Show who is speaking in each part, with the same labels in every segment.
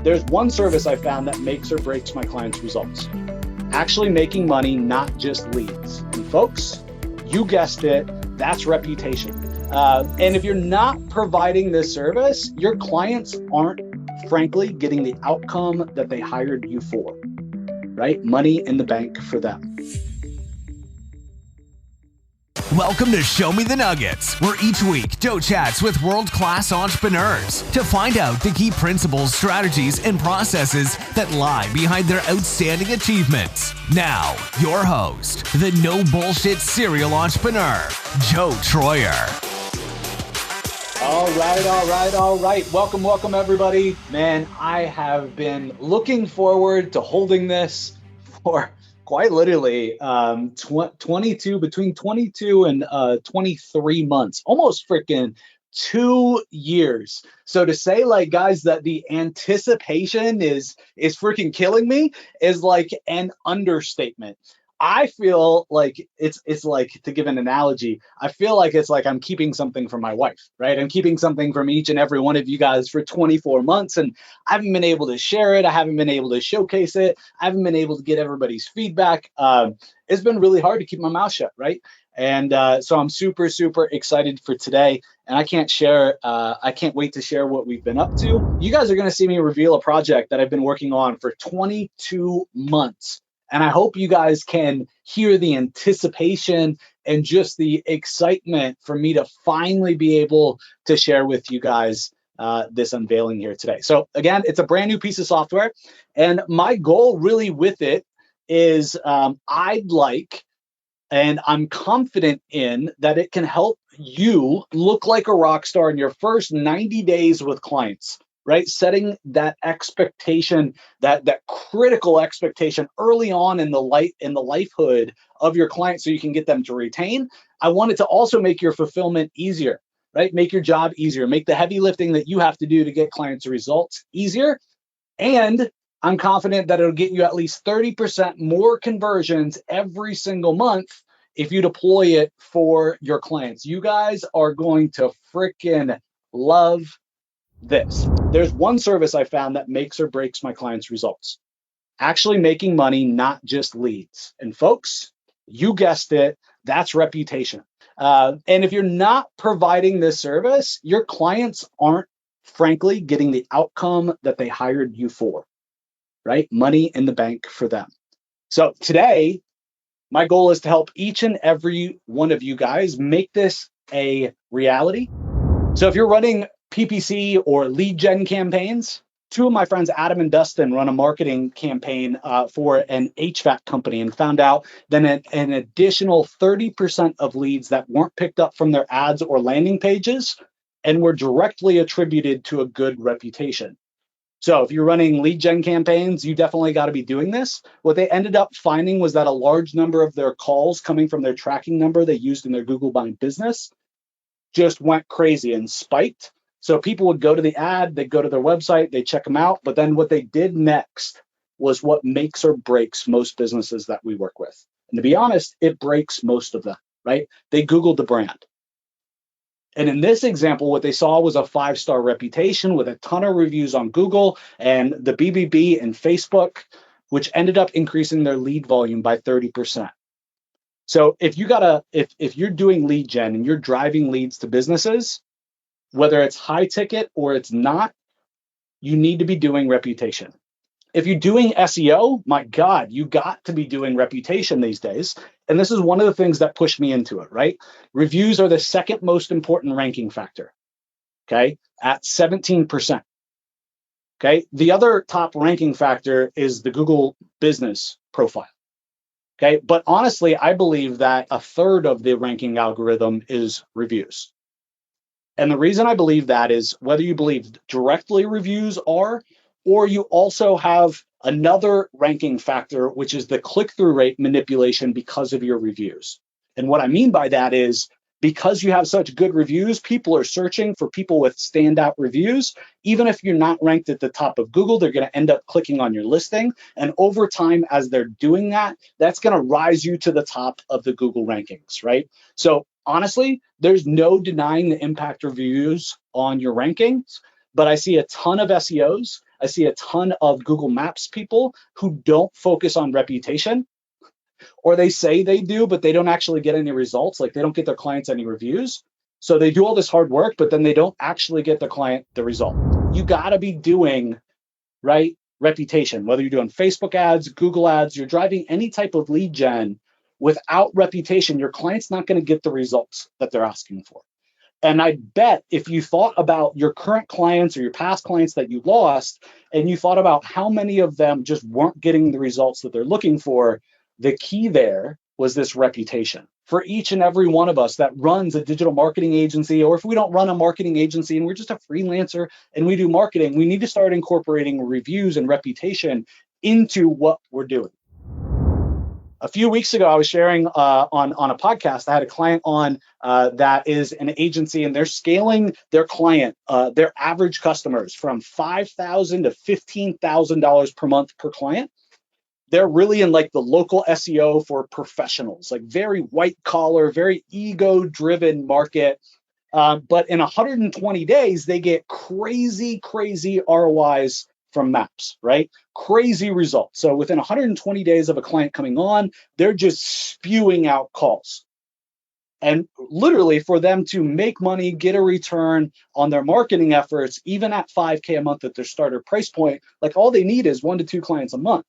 Speaker 1: There's one service I found that makes or breaks my clients' results. Actually making money, not just leads. And folks, you guessed it, that's reputation. And if you're not providing this service, your clients aren't, frankly, getting the outcome that they hired you for, right? Money in the bank for them.
Speaker 2: Welcome to Show Me the Nuggets, where each week Joe chats with world-class entrepreneurs to find out the key principles, strategies, and processes that lie behind their outstanding achievements. Now, your host, the no bullshit serial entrepreneur, Joe Troyer.
Speaker 1: All right. Welcome, everybody. Man, I have been looking forward to holding this for quite literally between 22 and 23 months, almost freaking 2 years. So to say, like, guys, that the anticipation is freaking killing me is like an understatement. I feel like it's like, to give an analogy, I feel like it's like I'm keeping something from my wife, right? I'm keeping something from each and every one of you guys for 24 months, and I haven't been able to share it. I haven't been able to showcase it. I haven't been able to get everybody's feedback. It's been really hard to keep my mouth shut, right? And so I'm super excited for today, and I can't wait to share what we've been up to. You guys are going to see me reveal a project that I've been working on for 22 months. And I hope you guys can hear the anticipation and just the excitement for me to finally be able to share with you guys this unveiling here today. So again, it's a brand new piece of software. And my goal really with it is I'd like, and I'm confident in, that it can help you look like a rock star in your first 90 days with clients. Right? Setting that expectation, that critical expectation early on in the lifehood of your client so you can get them to retain. I want it to also make your fulfillment easier, right? Make your job easier, make the heavy lifting that you have to do to get clients results easier. And I'm confident that it'll get you at least 30% more conversions every single month if you deploy it for your clients. You guys are going to freaking love this. There's one service I found that makes or breaks my clients' results. Actually making money, not just leads. And folks, you guessed it, that's reputation. And if you're not providing this service, your clients aren't, frankly, getting the outcome that they hired you for, right? Money in the bank for them. So today, my goal is to help each and every one of you guys make this a reality. So if you're running PPC or lead gen campaigns, two of my friends, Adam and Dustin, run a marketing campaign for an HVAC company and found out that an additional 30% of leads that weren't picked up from their ads or landing pages and were directly attributed to a good reputation. So if you're running lead gen campaigns, you definitely got to be doing this. What they ended up finding was that a large number of their calls coming from their tracking number they used in their Google My Business just went crazy and spiked. So people would go to the ad, they'd go to their website, they'd check them out. But then what they did next was what makes or breaks most businesses that we work with. And to be honest, it breaks most of them, right? They Googled the brand. And in this example, what they saw was a 5-star reputation with a ton of reviews on Google and the BBB and Facebook, which ended up increasing their lead volume by 30%. So if you're doing lead gen and you're driving leads to businesses, whether it's high ticket or it's not, you need to be doing reputation. If you're doing SEO, my God, you got to be doing reputation these days. And this is one of the things that pushed me into it, right? Reviews are the second most important ranking factor, okay, at 17%. Okay, the other top ranking factor is the Google business profile. Okay, but honestly, I believe that a third of the ranking algorithm is reviews. And the reason I believe that is whether you believe directly reviews are, or you also have another ranking factor, which is the click-through rate manipulation because of your reviews. And what I mean by that is because you have such good reviews, people are searching for people with standout reviews. Even if you're not ranked at the top of Google, they're going to end up clicking on your listing. And over time, as they're doing that, that's going to rise you to the top of the Google rankings, right? So honestly, there's no denying the impact of reviews on your rankings, but I see a ton of SEOs I see a ton of Google Maps people who don't focus on reputation, or they say they do, but they don't actually get any results. Like they don't get their clients any reviews. So they do all this hard work, but then they don't actually get the client the result. You got to be doing, right, reputation, whether you're doing Facebook ads, Google ads, you're driving any type of lead gen. Without reputation, your client's not going to get the results that they're asking for. And I bet if you thought about your current clients or your past clients that you lost, and you thought about how many of them just weren't getting the results that they're looking for, the key there was this reputation. For each and every one of us that runs a digital marketing agency, or if we don't run a marketing agency and we're just a freelancer and we do marketing, we need to start incorporating reviews and reputation into what we're doing. A few weeks ago, I was sharing on a podcast. I had a client on that is an agency, and they're scaling their client, their average customers, from $5,000 to $15,000 per month per client. They're really in like the local SEO for professionals, like very white collar, very ego driven market. But in 120 days, they get crazy ROIs from maps, right? Crazy results. So within 120 days of a client coming on, they're just spewing out calls. And literally for them to make money, get a return on their marketing efforts, even at $5K a month at their starter price point, like all they need is 1 to 2 clients a month.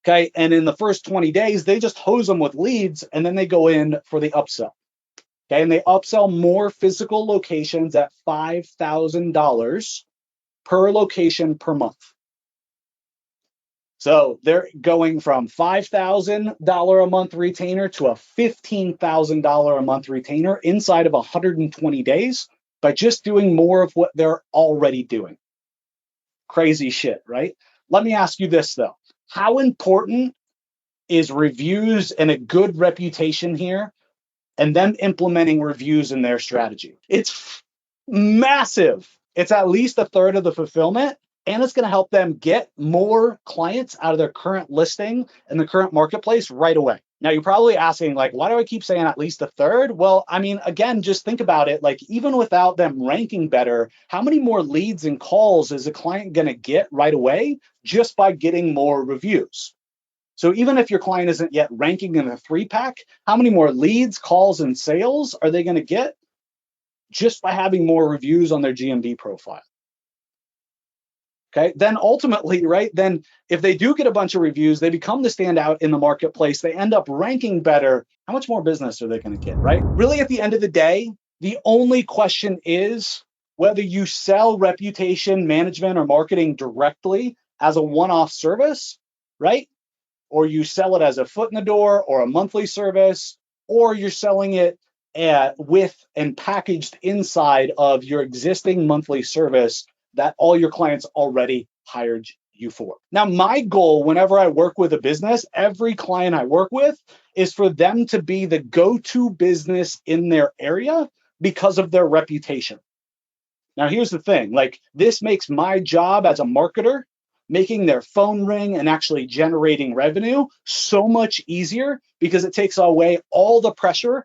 Speaker 1: Okay. And in the first 20 days, they just hose them with leads, and then they go in for the upsell. Okay. And they upsell more physical locations at $5,000 per location per month. So they're going from $5,000 a month retainer to a $15,000 a month retainer inside of 120 days by just doing more of what they're already doing. Crazy shit, right? Let me ask you this though. How important is reviews and a good reputation here, and them implementing reviews in their strategy? It's massive. It's at least a third of the fulfillment, and it's going to help them get more clients out of their current listing and the current marketplace right away. Now, you're probably asking, like, why do I keep saying at least a third? Well, I mean, again, just think about it. Like, even without them ranking better, how many more leads and calls is a client going to get right away just by getting more reviews? So even if your client isn't yet ranking in a 3-pack, how many more leads, calls, and sales are they going to get just by having more reviews on their GMB profile? Okay, then ultimately, right, then if they do get a bunch of reviews, they become the standout in the marketplace, they end up ranking better, how much more business are they going to get, right? Really, at the end of the day, the only question is whether you sell reputation management or marketing directly as a one-off service, right? Or you sell it as a foot in the door or a monthly service, or you're selling it with and packaged inside of your existing monthly service that all your clients already hired you for. Now, my goal whenever I work with a business, every client I work with, is for them to be the go-to business in their area because of their reputation. Now, here's the thing, like this makes my job as a marketer, making their phone ring and actually generating revenue, so much easier because it takes away all the pressure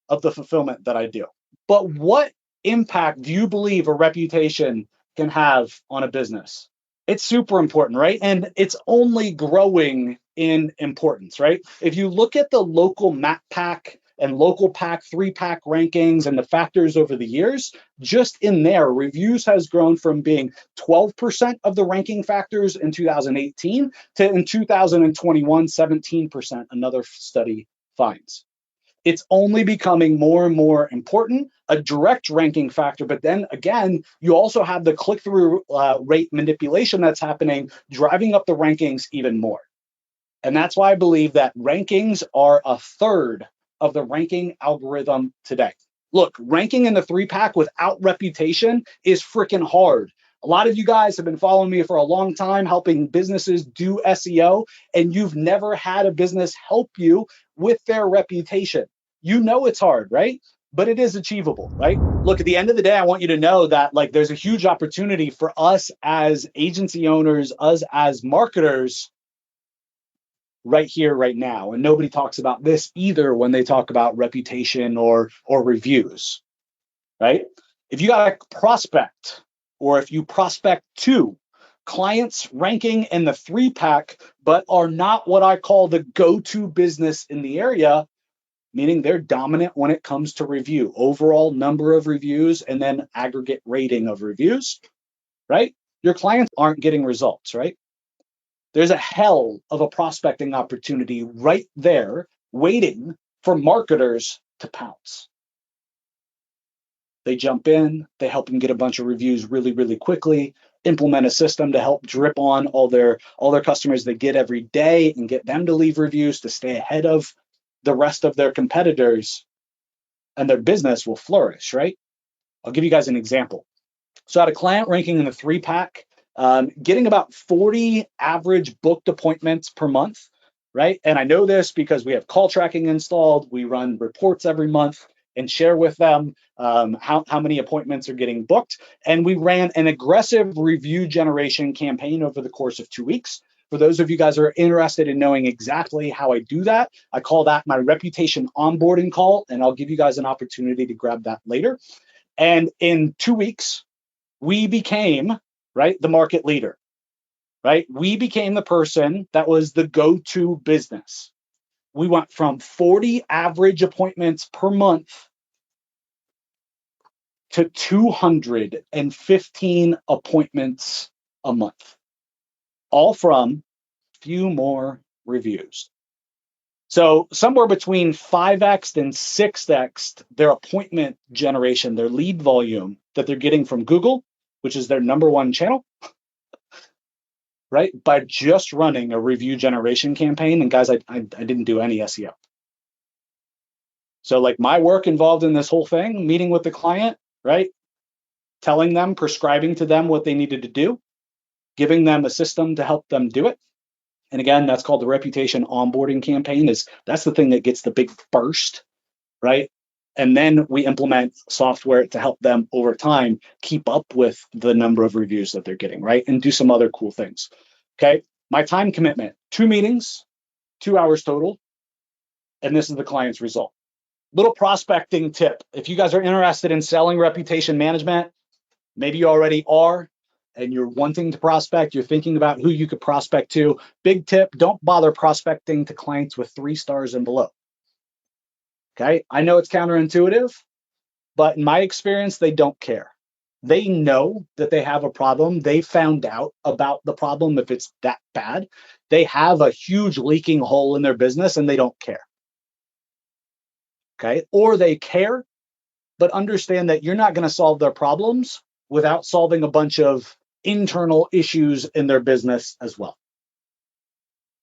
Speaker 1: of the fulfillment that I do. But what impact do you believe a reputation can have on a business? It's super important, right? And it's only growing in importance, right? If you look at the local map pack and local pack 3-pack rankings and the factors over the years, just in there, reviews has grown from being 12% of the ranking factors in 2018 to in 2021, 17%, another study finds. It's only becoming more and more important, a direct ranking factor. But then again, you also have the click-through rate manipulation that's happening, driving up the rankings even more. And that's why I believe that rankings are a third of the ranking algorithm today. Look, ranking in the 3-pack without reputation is freaking hard. A lot of you guys have been following me for a long time, helping businesses do SEO, and you've never had a business help you with their reputation. You know it's hard, right? But it is achievable, right? Look, at the end of the day, I want you to know that like there's a huge opportunity for us as agency owners, us as marketers, right here, right now. And nobody talks about this either when they talk about reputation or reviews, right? If you got a prospect or if you prospect 2 clients ranking in the 3-pack, but are not what I call the go-to business in the area, meaning they're dominant when it comes to review, overall number of reviews, and then aggregate rating of reviews, right? Your clients aren't getting results, right? There's a hell of a prospecting opportunity right there waiting for marketers to pounce. They jump in, they help them get a bunch of reviews really, really quickly, implement a system to help drip on all their customers they get every day and get them to leave reviews to stay ahead of the rest of their competitors, and their business will flourish, right? I'll give you guys an example. So I had a client ranking in the 3-pack, getting about 40 average booked appointments per month, right? And I know this because we have call tracking installed. We run reports every month and share with them how many appointments are getting booked. And we ran an aggressive review generation campaign over the course of 2 weeks. For those of you guys who are interested in knowing exactly how I do that, I call that my reputation onboarding call, and I'll give you guys an opportunity to grab that later. And in 2 weeks, we became, right, the market leader, right? We became the person that was the go-to business. We went from 40 average appointments per month to 215 appointments a month, all from few more reviews. So somewhere between 5x and 6x their appointment generation, their lead volume that they're getting from Google, which is their number one channel, right? By just running a review generation campaign. And guys, I didn't do any SEO. So like my work involved in this whole thing, meeting with the client, right? Telling them, prescribing to them what they needed to do, giving them a system to help them do it. And again, that's called the reputation onboarding campaign. That's the thing that gets the big burst, right? And then we implement software to help them over time keep up with the number of reviews that they're getting, right? And do some other cool things. Okay. My time commitment, 2 meetings, 2 hours total. And this is the client's result. Little prospecting tip. If you guys are interested in selling reputation management, maybe you already are, and you're wanting to prospect, you're thinking about who you could prospect to. Big tip, don't bother prospecting to clients with 3 stars and below. Okay, I know it's counterintuitive, but in my experience, they don't care. They know that they have a problem. They found out about the problem if it's that bad. They have a huge leaking hole in their business and they don't care. Okay, or they care, but understand that you're not going to solve their problems without solving a bunch of internal issues in their business as well.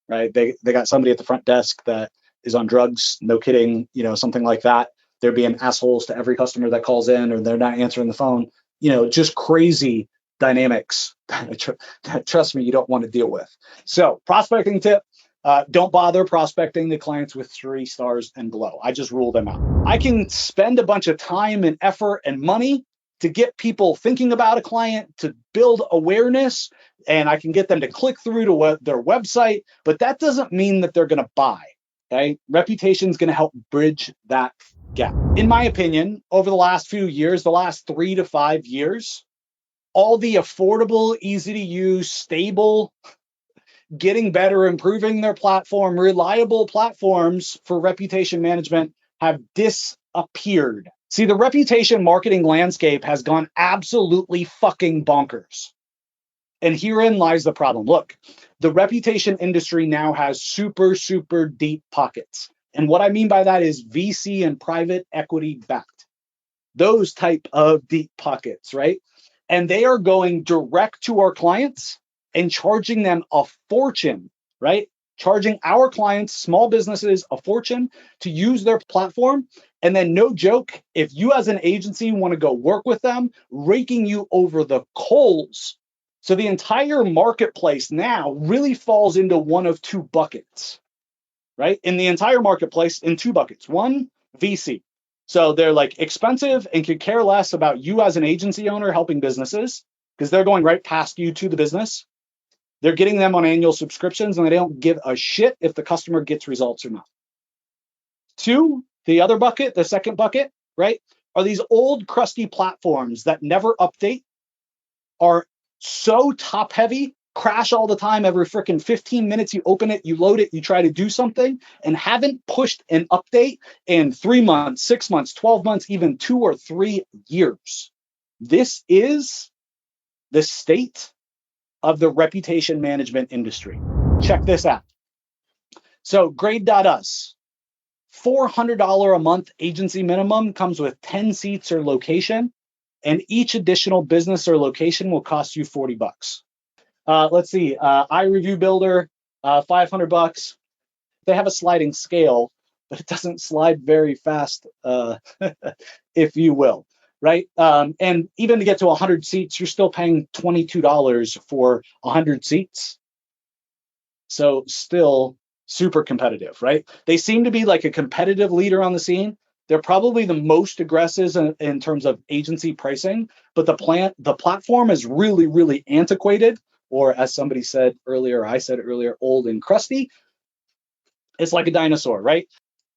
Speaker 1: Right? They got somebody at the front desk that is on drugs, no kidding, something like that. They're being assholes to every customer that calls in, or they're not answering the phone, just crazy dynamics that trust me, you don't want to deal with. So prospecting tip, don't bother prospecting the clients with 3 stars and below. I just rule them out. I can spend a bunch of time and effort and money to get people thinking about a client, to build awareness, and I can get them to click through to their website, but that doesn't mean that they're going to buy. Okay, reputation is going to help bridge that gap. In my opinion, over the last few years, the last 3 to 5 years, all the affordable, easy to use, stable, getting better, improving their platform, reliable platforms for reputation management have disappeared. See, the reputation marketing landscape has gone absolutely fucking bonkers. And herein lies the problem. Look, the reputation industry now has super, super deep pockets. And what I mean by that is VC and private equity backed. Those type of deep pockets, right? And they are going direct to our clients and charging them a fortune, right? Charging our clients, small businesses, a fortune to use their platform. And then no joke, if you as an agency want to go work with them, raking you over the coals. So the entire marketplace now really falls into one of 2 buckets, right? In the entire marketplace, in 2 buckets. One, VC. So they're like expensive and could care less about you as an agency owner helping businesses because they're going right past you to the business. They're getting them on annual subscriptions and they don't give a shit if the customer gets results or not. 2, the other bucket, the second bucket, right, are these old crusty platforms that never update, are so top heavy, crash all the time. Every freaking 15 minutes, you open it, you load it, you try to do something, and haven't pushed an update in 3 months, 6 months, 12 months, even 2 or 3 years. This is the state of the reputation management industry. Check this out. So Grade.us, $400 a month agency minimum, comes with 10 seats or location, and each additional business or location will cost you $40. Let's see, iReview Builder, $500. They have a sliding scale, but it doesn't slide very fast, if you will, right? And even to get to 100 seats, you're still paying $22 for 100 seats. So still super competitive, right? They seem to be like a competitive leader on the scene. They're probably the most aggressive in terms of agency pricing, but the platform is really, really antiquated, or as somebody said earlier, I said earlier, old and crusty. It's like a dinosaur, right?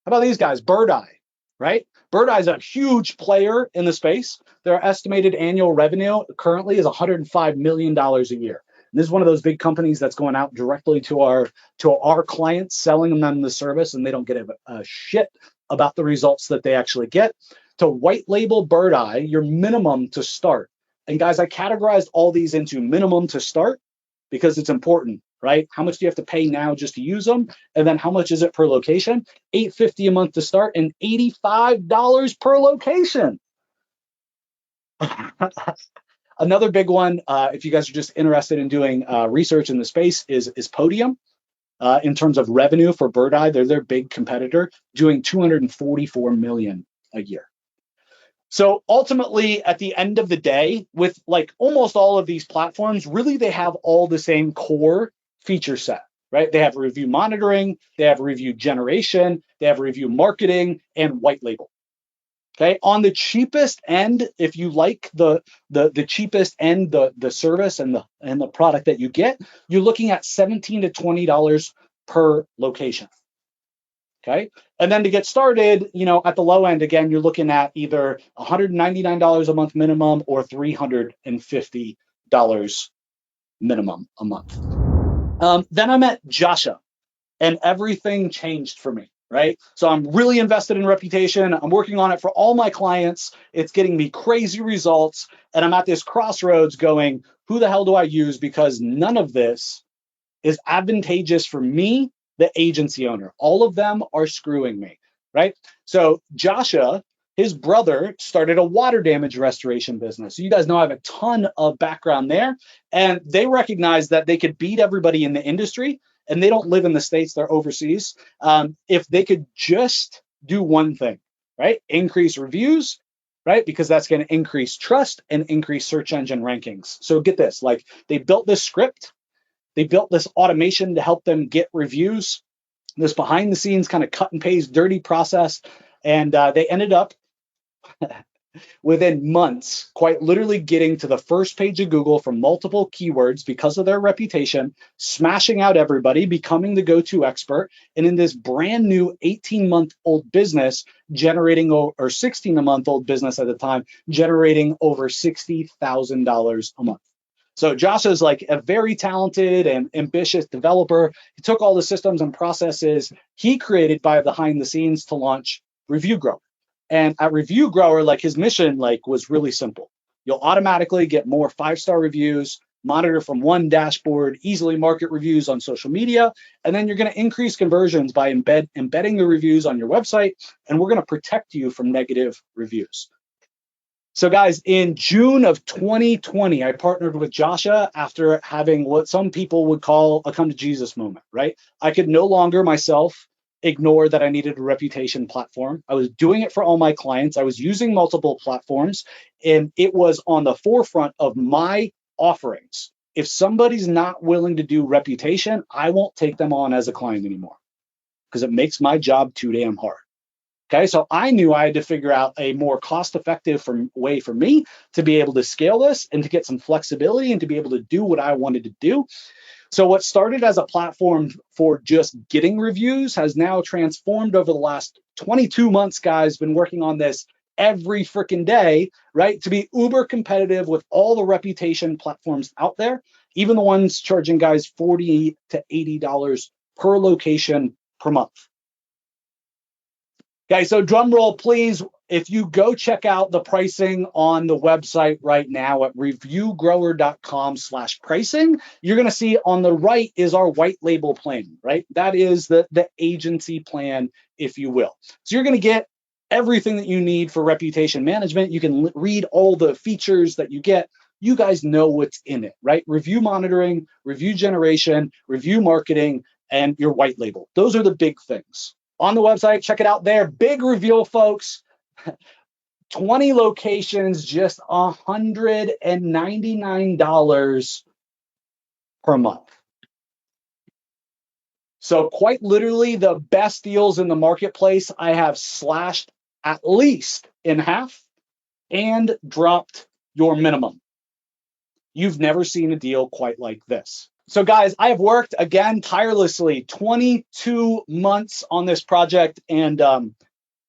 Speaker 1: How about these guys? Bird Eye, right? Bird Eye is a huge player in the space. Their estimated annual revenue currently is $105 million a year. And this is one of those big companies that's going out directly to our clients, selling them the service, and they don't get a shit about the results that they actually get. To white label Bird Eye, your minimum to start. And guys, I categorized all these into minimum to start because it's important, right? How much do you have to pay now just to use them? And then how much is it per location? $850 a month to start and $85 per location. Another big one, if you guys are just interested in doing research in the space, is Podium. In terms of revenue for Bird Eye, they're their big competitor, doing $244 million a year. So ultimately, at the end of the day, with like almost all of these platforms, really they have all the same core feature set, right? They have review monitoring, they have review generation, they have review marketing, and white label. Okay, on the cheapest end, if you like the cheapest end, the service and the product that you get, you're looking at $17 to $20 per location. Okay, and then to get started, at the low end, again, you're looking at either $199 a month minimum or $350 minimum a month. Then I met Joshua, and everything changed for me, right? So I'm really invested in reputation. I'm working on it for all my clients. It's getting me crazy results. And I'm at this crossroads going, who the hell do I use? Because none of this is advantageous for me, the agency owner. All of them are screwing me, right? So Joshua, his brother, started a water damage restoration business. So you guys know I have a ton of background there. And they recognized that they could beat everybody in the industry, and they don't live in the States, they're overseas, if they could just do one thing, right? Increase reviews, right? Because that's going to increase trust and increase search engine rankings. So get this, like they built this script, they built this automation to help them get reviews, this behind the scenes kind of cut and paste, dirty process. And they ended up within months, quite literally getting to the first page of Google for multiple keywords because of their reputation, smashing out everybody, becoming the go-to expert. And in this brand new 18-month-old business, generating, or 16-month-old business at the time, generating over $60,000 a month. So Josh is like a very talented and ambitious developer. He took all the systems and processes he created by behind the scenes to launch Review Grower. And at Review Grower, like his mission was really simple. You'll automatically get more 5-star reviews, monitor from one dashboard, easily market reviews on social media, and then you're going to increase conversions by embedding the reviews on your website, and we're going to protect you from negative reviews. So guys, in June of 2020, I partnered with Joshua after having what some people would call a come to Jesus moment, right? I could no longer myself ignore that I needed a reputation platform. I was doing it for all my clients. I was using multiple platforms, and it was on the forefront of my offerings. If somebody's not willing to do reputation, I won't take them on as a client anymore because it makes my job too damn hard. Okay, so I knew I had to figure out a more cost-effective way for me to be able to scale this and to get some flexibility and to be able to do what I wanted to do. So what started as a platform for just getting reviews has now transformed over the last 22 months, guys. Been working on this every freaking day, right? To be uber competitive with all the reputation platforms out there, even the ones charging guys $40 to $80 per location per month. Guys, so drum roll, please. If you go check out the pricing on the website right now at reviewgrower.com/pricing, you're going to see on the right is our white label plan, right? That is the agency plan, if you will. So you're going to get everything that you need for reputation management. You can read all the features that you get. You guys know what's in it, right? Review monitoring, review generation, review marketing, and your white label. Those are the big things. On the website, check it out there. Big reveal, folks. 20 locations, just $199 per month. So quite literally the best deals in the marketplace. I have slashed at least in half and dropped your minimum. You've never seen a deal quite like this. So guys, I have worked again tirelessly 22 months on this project, and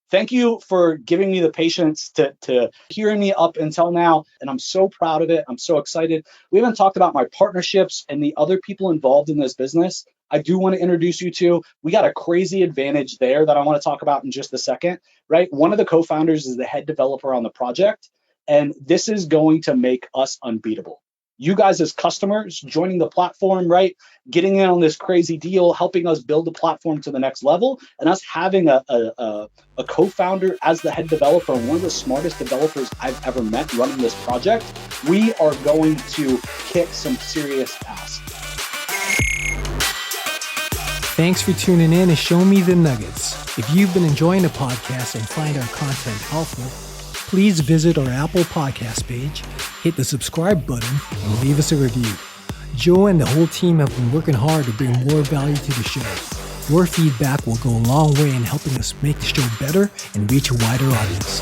Speaker 1: thank you for giving me the patience to hearing me up until now. And I'm so proud of it. I'm so excited. We haven't talked about my partnerships and the other people involved in this business. I do want to introduce you to. We got a crazy advantage there that I want to talk about in just a second, right? One of the co-founders is the head developer on the project, and this is going to make us unbeatable. You guys as customers joining the platform, right? Getting in on this crazy deal, helping us build the platform to the next level, and us having a co-founder as the head developer, one of the smartest developers I've ever met running this project, we are going to kick some serious ass.
Speaker 3: Thanks for tuning in and Show Me the Nuggets. If you've been enjoying the podcast and find our content helpful, please visit our Apple Podcast page, hit the subscribe button, and leave us a review. Joe and the whole team have been working hard to bring more value to the show. Your feedback will go a long way in helping us make the show better and reach a wider audience.